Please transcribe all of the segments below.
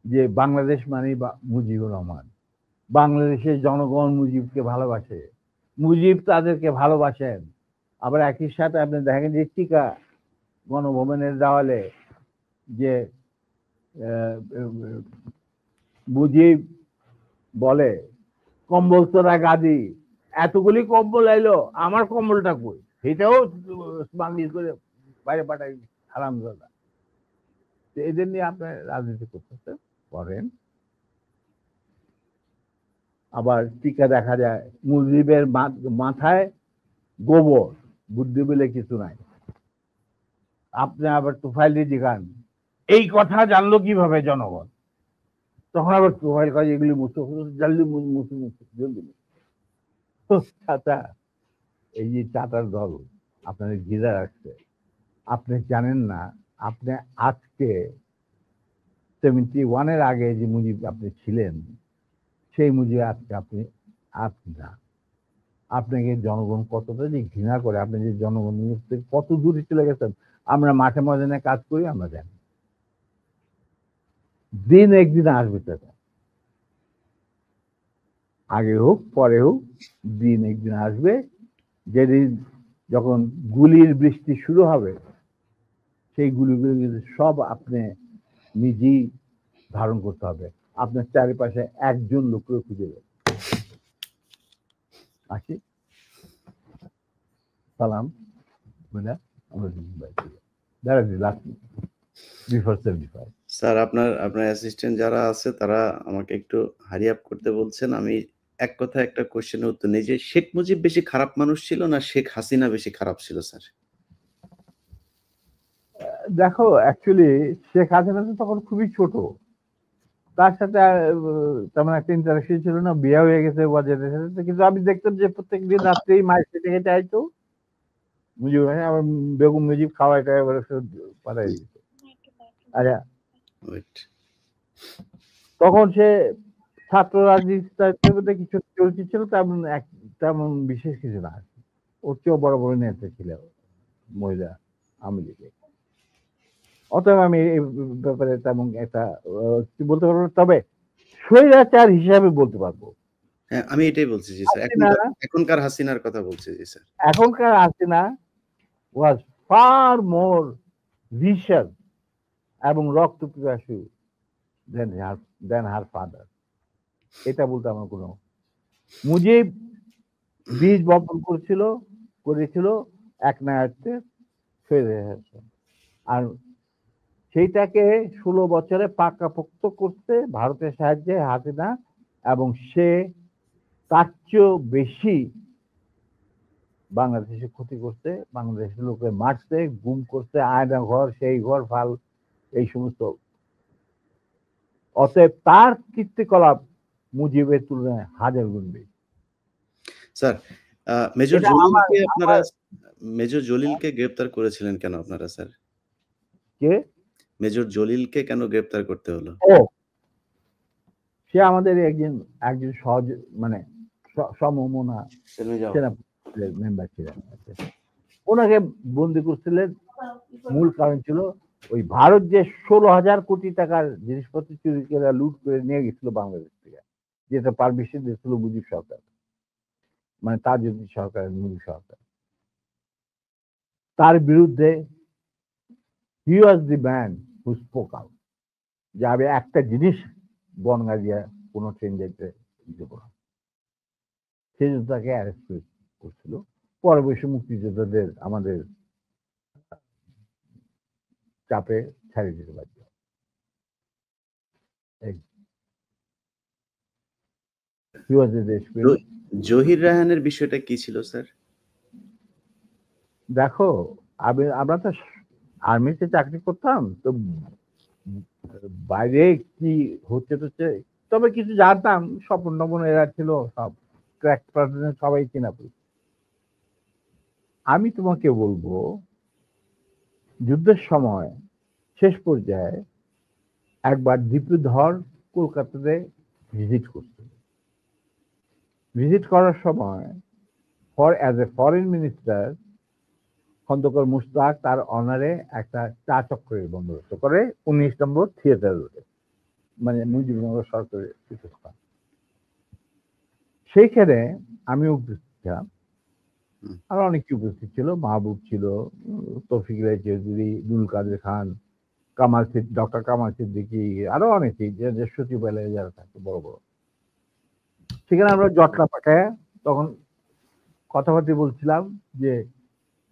যে বাংলাদেশ মানে মুজিবুর রহমান, বাংলাদেশের জনগণ মুজিবকে ভালোবাসে, মুজিব তাদেরকে ভালোবাসেন। আবার একই সাথে আপনি দেখেন যে টিকা গণভবনের দেওয়ালে যে মুজিব বলে কম্বল তোরা গাদি, এতগুলি কম্বল আইলো, আমার কম্বলটা কই, সেটাও বাংলিশ করে বাইরে পাঠাই হারামজাদা। এদের নিয়ে আপনার রাজনীতি করতেছে করেন। আবার টিকা দেখা যায় মুজিবের মাথায় গোবর, বুদ্ধি বলে কিছু নাই। আপনি আবার তুফাইল জিগান এই কথা জানলো কিভাবে জনগণ, তখন আবার তুফাইল কাজ এগুলি মুছে জলদি মুছে মুছে জলদি। চাচা, এই যে চাচার দল আপনাদের ঘিরে রাখছে, আপনি জানেন না আপনি আজকে 71-এর আগে যে মুজিব আপনি ছিলেন, সেই মুজিব আজকে আপনি না। আপনাকে জনগণ কতটা যে ঘৃণা করে, আপনি যে জনগণ কত দূরে চলে গেছেন। আমরা মাঠে ময়দানে কাজ করি, আমরা জানি দিন একদিন আসবে টাকা, আগে হোক পরে হোক দিন একদিন আসবে, যেদিন যখন গুলির বৃষ্টি শুরু হবে, সেই গুলিগুলো কিন্তু সব আপনি নিজেই ধারণ করতে হবে। আপনার চারিপাশে একজন লোককে খুঁজে দেবে। আসি, সালাম, স্যার আপনার অ্যাসিস্ট্যান্ট যারা আছে তারা আমাকে একটু হারি আপ করতে বলছেন। আমি এক কথা একটা কোশ্চেনের উত্তর নেই, যে শেখ মুজিব বেশি খারাপ মানুষ ছিল না শেখ হাসিনা বেশি খারাপ ছিল স্যার? দেখো, অ্যাকচুয়ালি শেখ হাসিনা তো তখন খুবই ছোট, তার সাথে তেমন একটা ইন্টারাকশন ছিল না, বিয়ে হয়ে গেছে ওয়াজেদের সাথে। কিন্তু আমি দেখতাম যে প্রত্যেকদিন রাত্রেই মায়ের খেতে খেতে আইতো মুজিব, আমার বেগম মুজিব খাওয়াইটা এবার পাঠাই দিত। আচ্ছা, তখন সে ছাত্র রাজনীতিতে কিছু চলতি ছিল, তেমন বিশেষ কিছু না। ওর চেয়েও বড় বড় নেতা ছিল মহিলা আওয়ামী লীগে। অতএব আমি এই ব্যাপারে তেমন একটা বলতে পারবো না, তবে স্বৈরাচার হিসাবে বলতে পারবো। হ্যাঁ, আমি এটাই বলছি জি স্যার, এখনকার হাসিনার কথা বলছি জি স্যার। এখনকার হাসিনা ওয়াজ ফার মোর ভিশন এবং রক্ত পিপাসু দেন হার ফাদার। এটা বলতে আমার কোনো, মুজিব বীজ বপন করেছিল এক নায়ককে, আর সেইটাকে 16 বছরে পাকাপোক্ত করতে ভারতের সাহায্যে হাসিনা, এবং সে তার চেয়েও বেশি বাংলাদেশে ক্ষতি করতে, বাংলাদেশের লোকে মারতে, গুম করতে, আয়না ঘর সেই ঘর ফাল এই সমস্ত। অতএব তার কীর্তিকলাপ মুজিবের তুলনায় হাজার গুণ বেশি। স্যার, মেজর জলিলকে গ্রেফতার করেছিলেন কেন আপনারা স্যার? কে? মেজর জলিলকে কেন গ্রেফতার করতে হলো? ও, সে আমাদের একজন সহজ মানে সমমনা মেম্বার ছিলেন। ওনাকে বন্দি করছিলেন, মূল কারণ ছিল ওই ভারত যে 16,000 কোটি টাকার জিনিসপত্র চুরি করে লুট করে নিয়ে গেছিল বাংলাদেশ থেকে, যেটা পারমিশন দিয়েছিল মুজিব সরকার, মানে তাজউদ্দিন সরকার, মুজিব সরকার। তার বিরুদ্ধে he was the man who spoke out, যে আমি একটা জিনিস বনগা দিয়ে কোনো ট্রেন যেতে দেব না। সেই জন্য তাকে অ্যারেস্ট করছিল। পরবর্তী মুক্তিযোদ্ধাদের আমাদের চাপে ছাড়িয়ে দিতে বাধ্য। জহির রায়হানের বিষয়টা কি ছিল স্যার? দেখো, আমরা তো আর্মিতে চাকরি করতাম, তো বাইরে কি হচ্ছে, তবে কিছু জানতাম। স্বপন টপন এরা ছিল সব ক্র্যাক পার্সন, সবাই কিনা। আমি তোমাকে বলবো, যুদ্ধের সময় শেষ পর্যায়ে একবার দীপুধর কলকাতাতে ভিজিট করছিল। ভিজিট করার সময় as a foreign minister Khondkar Mushtaq তার অনারে একটা চা চক্রের বন্দোবস্ত করে 19 নম্বর থিয়েটার রোডে। মানে মুজিবনগর সরকারের পীঠস্থান। সেইখানে আমি উপস্থিত ছিলাম, হুম। আরো অনেকে উপস্থিত ছিল, মাহবুব ছিল, তৌফিক রায় চৌধুরী, দুল কাদের খান, ডক্টর কামাল সিদ্দিকী, আরো অনেকেই যে সচিবালয়ে যারা থাকে বড় বড়। সেখানে আমরা জটলা পাঠায় তখন কথাবার্তা বলছিলাম যে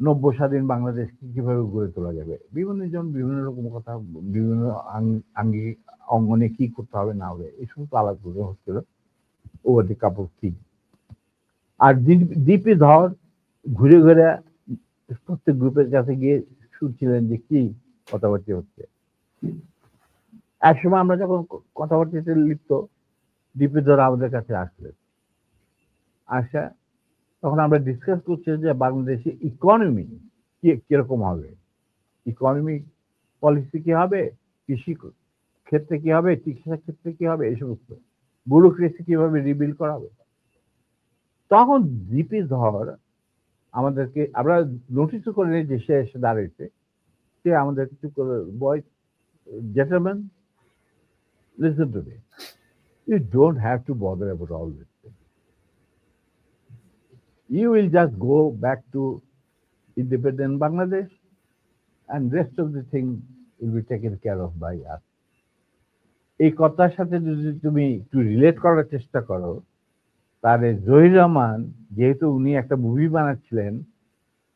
নব্য স্বাধীন বাংলাদেশকে কিভাবে গড়ে তোলা যাবে। বিভিন্ন জন বিভিন্ন রকম কথা, বিভিন্ন আঙ্গিক অঙ্গনে কি করতে হবে না হবে এই সমস্ত আলাপগুলো হচ্ছিল over the cup of tea. আর ডিপি ধর ঘুরে ঘুরে প্রত্যেক গ্রুপের কাছে গিয়ে শুনছিলেন যে কি কথাবার্তা হচ্ছে। একসময় আমরা যখন কথাবার্তাতে লিপ্ত, ডিপি ধর আমাদের কাছে আসলেন, আসা তখন আমরা ডিসকাস করছি যে বাংলাদেশে ইকোনমি কিরকম হবে, ইকোনমিক পলিসি কি হবে, কৃষি ক্ষেত্রে কি হবে, চিকিৎসা ক্ষেত্রে কি হবে, এই সমস্ত ব্যুরোক্রেসি কিভাবে রিবিল্ড করা হবে। তখন জিপি ধর আমাদেরকে, আমরা নোটিসও করে নিই যে সে এসে দাঁড়িয়েছে, সে আমাদের কিছু করে, বয় gentlemen, listen to me. You don't have to bother about all this thing. You will just go back to independent Bangladesh and rest of the thing will be taken care of by us. এই কথার সাথে যদি তুমি একটু relate করার চেষ্টা করো, তাহলে জহির রহমান, যেহেতু উনি একটা মুভি বানাচ্ছিলেন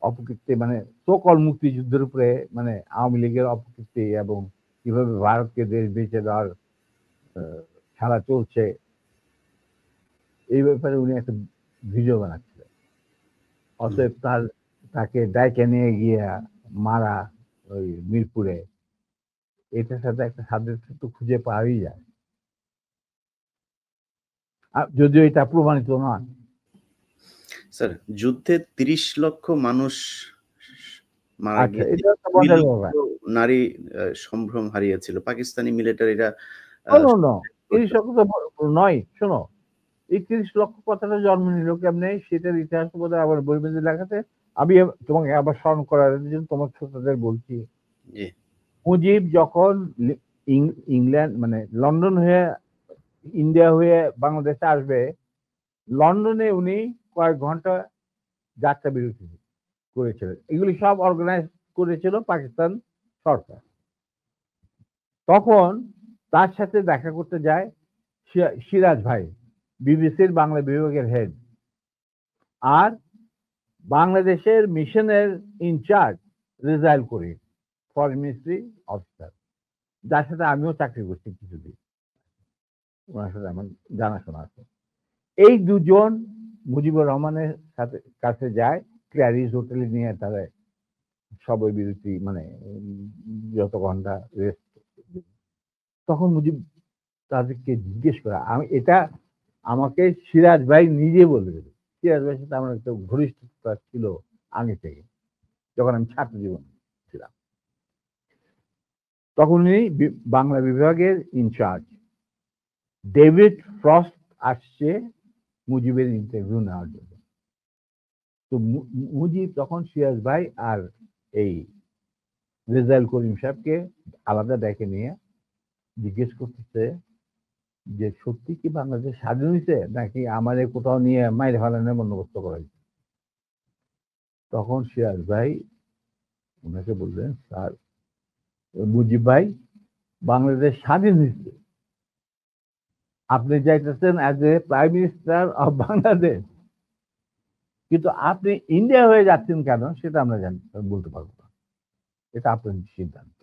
অপকীর্তি, মানে সকল মুক্তিযুদ্ধের উপরে, মানে আওয়ামী লীগের অপকীর্তি এবং কিভাবে ভারতকে দেশ বেঁচে দেওয়ার খেলা চলছে, এই ব্যাপারে উনি একটা ভিডিও বানাচ্ছিলেন। অতএব তাকে ডাইকে নিয়ে গিয়ে মারা ওই মিরপুরে, এটার সাথে একটা সাদৃশ্য তো খুঁজে পাওয়াই যায়, যদিও এটা প্রমাণিত নয়। স্যার, যুদ্ধে ৩০ লক্ষ মানুষ মারা আচ্ছা, গিয়েছে, এটা একটা ২ মজার লক্ষ ব্যাপার। নারী সম্ভ্রম হারিয়েছিল। পাকিস্তানি মিলিটারিরা নো, ৩০ লক্ষ তো নয়। শোনো, এই ৩০ লক্ষ কথাটা জন্ম নিল কেমনে, সেটার ইতিহাস বোধহয় আবার বই মেঝে লেখাতে। আমি তোমাকে আবার স্মরণ করার জন্য তোমার শ্রোতাদের বলছি, মুজিব যখন ইংল্যান্ড মানে লন্ডন হয়ে ইন্ডিয়া হয়ে বাংলাদেশে আসবে, লন্ডনে উনি কয়েক ঘন্টা যাত্রা বিরতি করেছিলেন। এগুলি সব অর্গানাইজ করেছিল পাকিস্তান সরকার। তখন তার সাথে দেখা করতে যায় সিরাজ ভাই, বিবিসির বাংলা বিভাগের হেড, আর বাংলাদেশের মিশনের ইনচার্জ রেজাইল করি, ফরেন মিনিস্ট্রি অফিসার, যার সাথে আমিও চাকরি করছি কিছুদিন, ওনার সাথে আমার জানাশোনা আছে। এই দুজন মুজিবুর রহমানের সাথে কাছে যায়, ক্ল্যারিজ হোটেলে নিয়ে তারা সবাই বিরতি, মানে যত ঘন্টা রেস্ট। তখন মুজিব তাদেরকে জিজ্ঞেস করা, আমি এটা আমাকে সিরাজ ভাই নিজে বলে দেবে। সিরাজ ভাইয়ের সাথে আমার একটা ঘনিষ্ঠতা ছিল আগে থেকে, যখন আমি ছাত্র জীবন ছিলাম। তখন উনি বাংলা বিভাগের ইনচার্জ। ডেভিড ফ্রস্ট আসছে মুজিবের ইন্টারভিউ নেওয়ার জন্য। তো মুজিব তখন সিরাজ ভাই আর এই রেজাইল করিম সাহেবকে আলাদা ডেকে নিয়ে জিজ্ঞেস করতেছে যে সত্যি কি বাংলাদেশ স্বাধীন হয়েছে নাকি আমাদের কোথাও নিয়ে মাইরে ফেলানোর বন্দোবস্ত করা হয়েছে। তখন সিরাজ ভাই ওনাকে বললেন, স্যার, মুজিব ভাই, বাংলাদেশ স্বাধীন হয়েছে, আপনি যাইতেছেন as a prime minister of Bangladesh, কিন্তু আপনি ইন্ডিয়া হয়ে যাচ্ছেন কেন সেটা আমরা বলতে পারবো না, এটা আপনার সিদ্ধান্ত।